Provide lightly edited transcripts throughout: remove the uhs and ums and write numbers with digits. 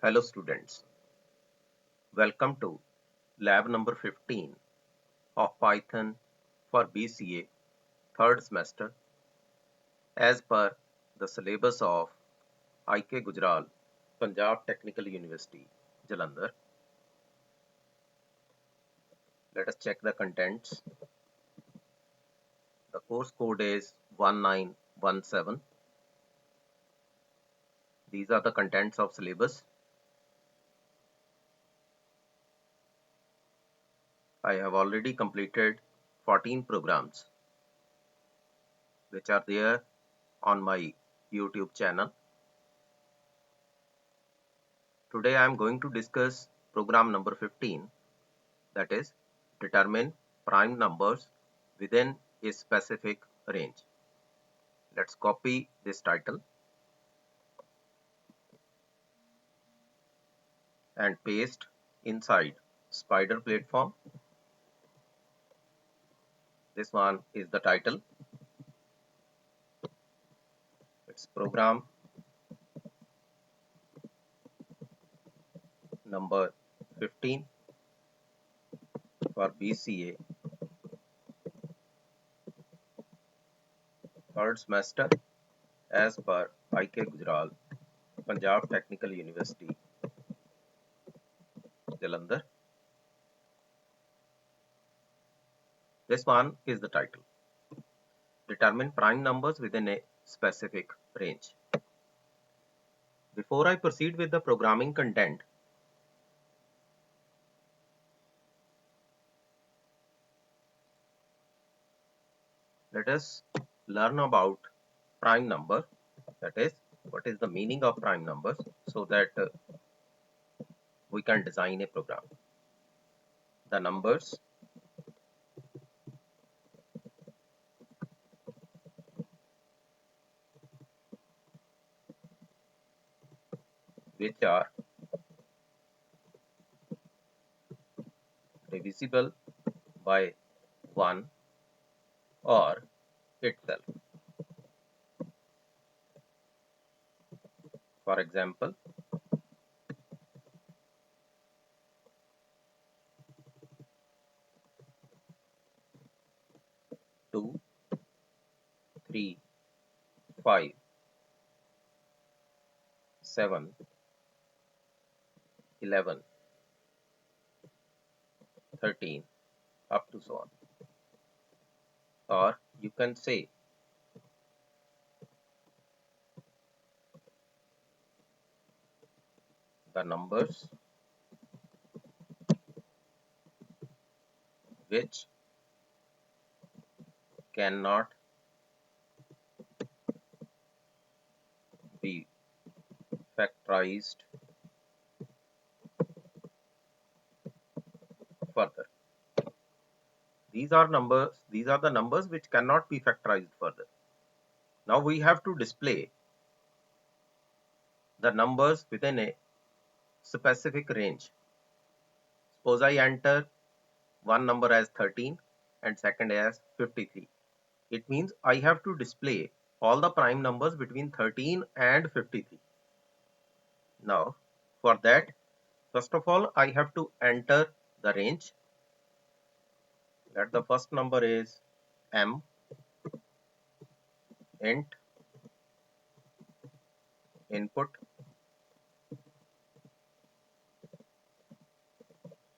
Hello students, welcome to lab number 15 of Python for BCA third semester as per the syllabus of IK Gujral, Punjab Technical University, Jalandhar. Let us check the contents. The course code is 1917. These are the contents of syllabus. I have already completed 14 programs which are there on my YouTube channel. Today I am going to discuss program number 15, that is determine prime numbers within a specific range. Let's copy this title and paste inside Spider platform. This one is the title. It's program number 15 for BCA third semester as per IK Gujral, Punjab Technical University, Jalandhar. This one is the title. Determine prime numbers within a specific range. Before I proceed with the programming content, let us learn about prime number, that is what is the meaning of prime numbers, so that we can design a program. The numbers which are divisible by 1 or itself. For example, 2, 3, 5, 7, 11, 13, up to so on. Or you can say the numbers which cannot be factorized further. These are the numbers which cannot be factorized further. Now we have to display the numbers within a specific range. Suppose I enter one number as 13 and second as 53. It means I have to display all the prime numbers between 13 and 53. Now for that, first of all I have to enter the range. Let the first number is m, int input,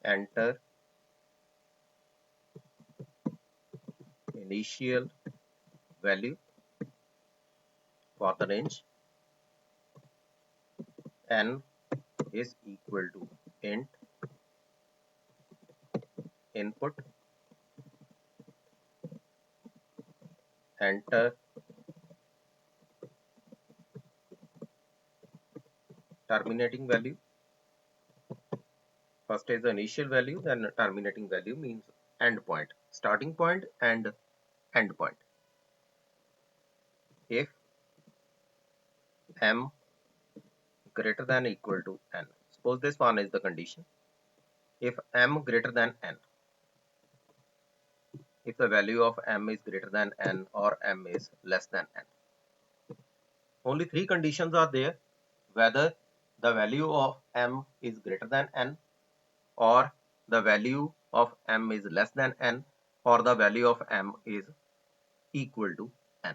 enter initial value for the range, n is equal to int input, enter terminating value. First is the initial value, then terminating value means end point, starting point and end point. If m greater than or equal to n, suppose this one is the condition. If m greater than n, if the value of m is greater than n or m is less than n, only three conditions are there: whether the value of m is greater than n, or the value of m is less than n, or the value of m is equal to n.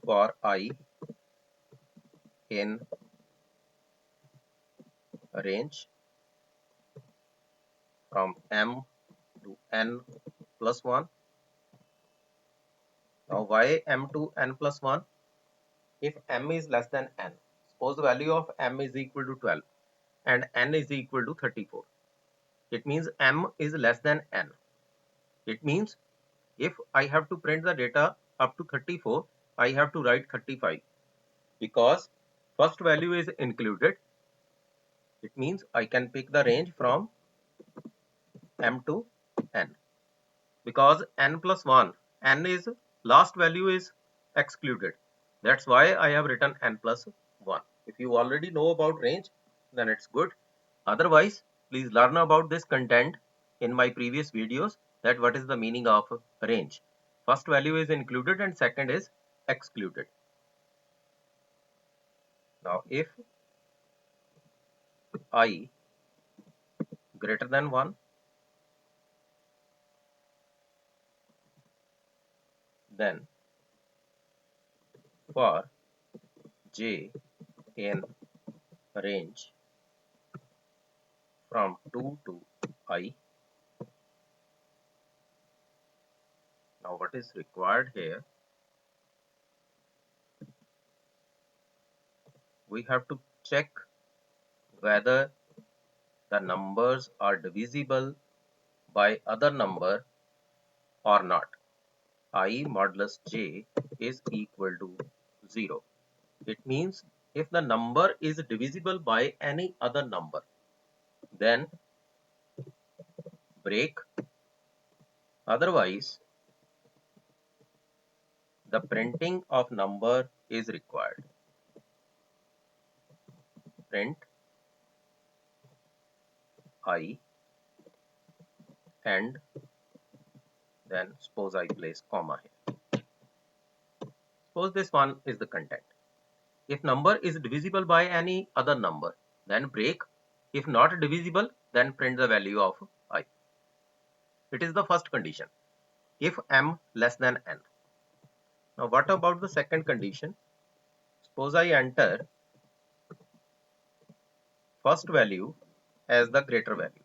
For I in a range from m to n plus 1. Now why m to n plus 1? If m is less than n, suppose the value of m is equal to 12 and n is equal to 34. It means m is less than n. It means if I have to print the data up to 34, I have to write 35 because first value is included. It means I can pick the range from m to n. Because n plus 1, n is last value is excluded. That's why I have written n plus 1. If you already know about range, then it's good. Otherwise, please learn about this content in my previous videos, that what is the meaning of range. First value is included and second is excluded. Now if I greater than 1, then for j in range from 2 to I. Now what is required here? We have to check whether the numbers are divisible by other number or not. I modulus j is equal to 0. It means if the number is divisible by any other number, then break. Otherwise, the printing of number is required. Print I and then suppose I place comma here. Suppose this one is the content. If number is divisible by any other number, then break. If not divisible, then print the value of I. It is the first condition. If m less than n. Now what about the second condition? Suppose I enter first value as the greater value.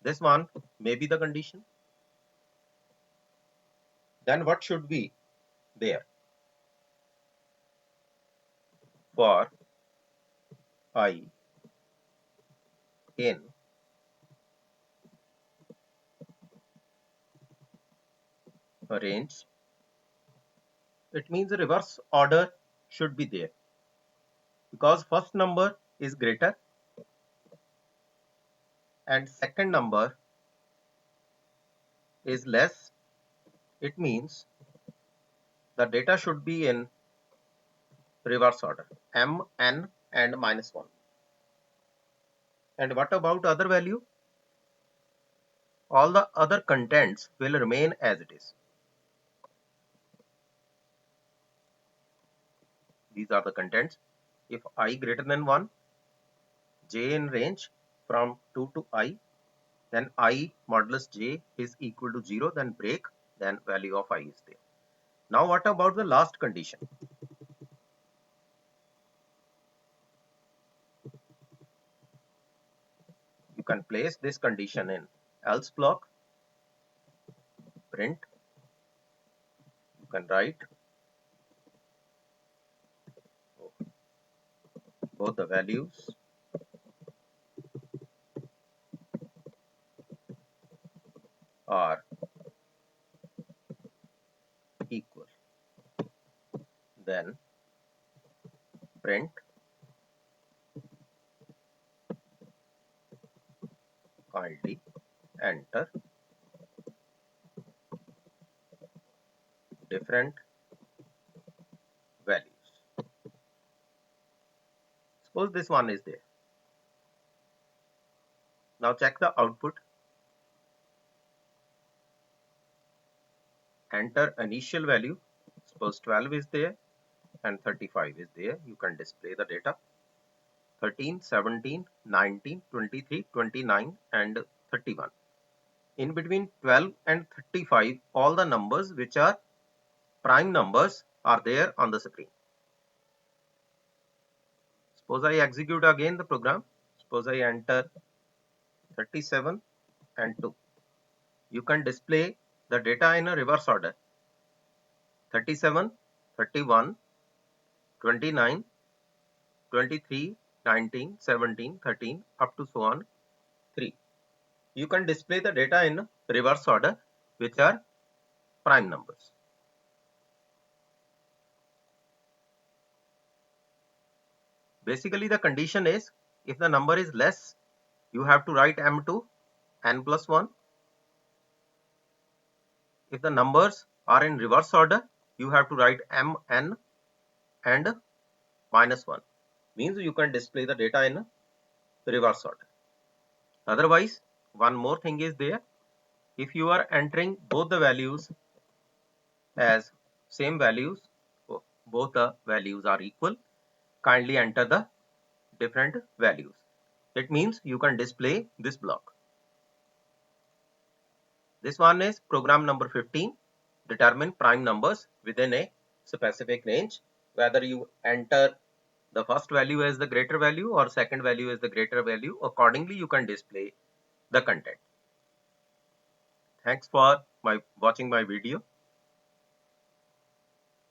This one may be the condition. Then what should be there? For I in a range, it means the reverse order should be there, because first number is greater and second number is less. It means the data should be in reverse order, m, n and minus 1. And what about other value? All the other contents will remain as it is. These are the contents. If I greater than 1, j in range from 2 to I, then I modulus j is equal to 0, then break, then value of I is there. Now what about the last condition? You can place this condition in else block, print, you can write both the values are equal, then print kindly enter different values. Suppose this one is there. Now check the output. Enter initial value. Suppose 12 is there. and 35 is there. You can display the data. 13, 17, 19, 23, 29 and 31. In between 12 and 35, all the numbers which are prime numbers are there on the screen. Suppose I execute again the program. Suppose I enter 37 and 2. You can display the data in a reverse order. 37, 31, 29, 23, 19, 17, 13 up to so on 3. You can display the data in reverse order which are prime numbers. Basically the condition is if the number is less, you have to write m2 n plus 1. If the numbers are in reverse order, you have to write mn and minus 1. Means you can display the data in reverse order. Otherwise, one more thing is there. If you are entering both the values as same values, both the values are equal, kindly enter the different values. It means you can display this block. This one is program number 15. Determine prime numbers within a specific range. Whether you enter the first value as the greater value or second value as the greater value, accordingly you can display the content. Thanks for watching my video.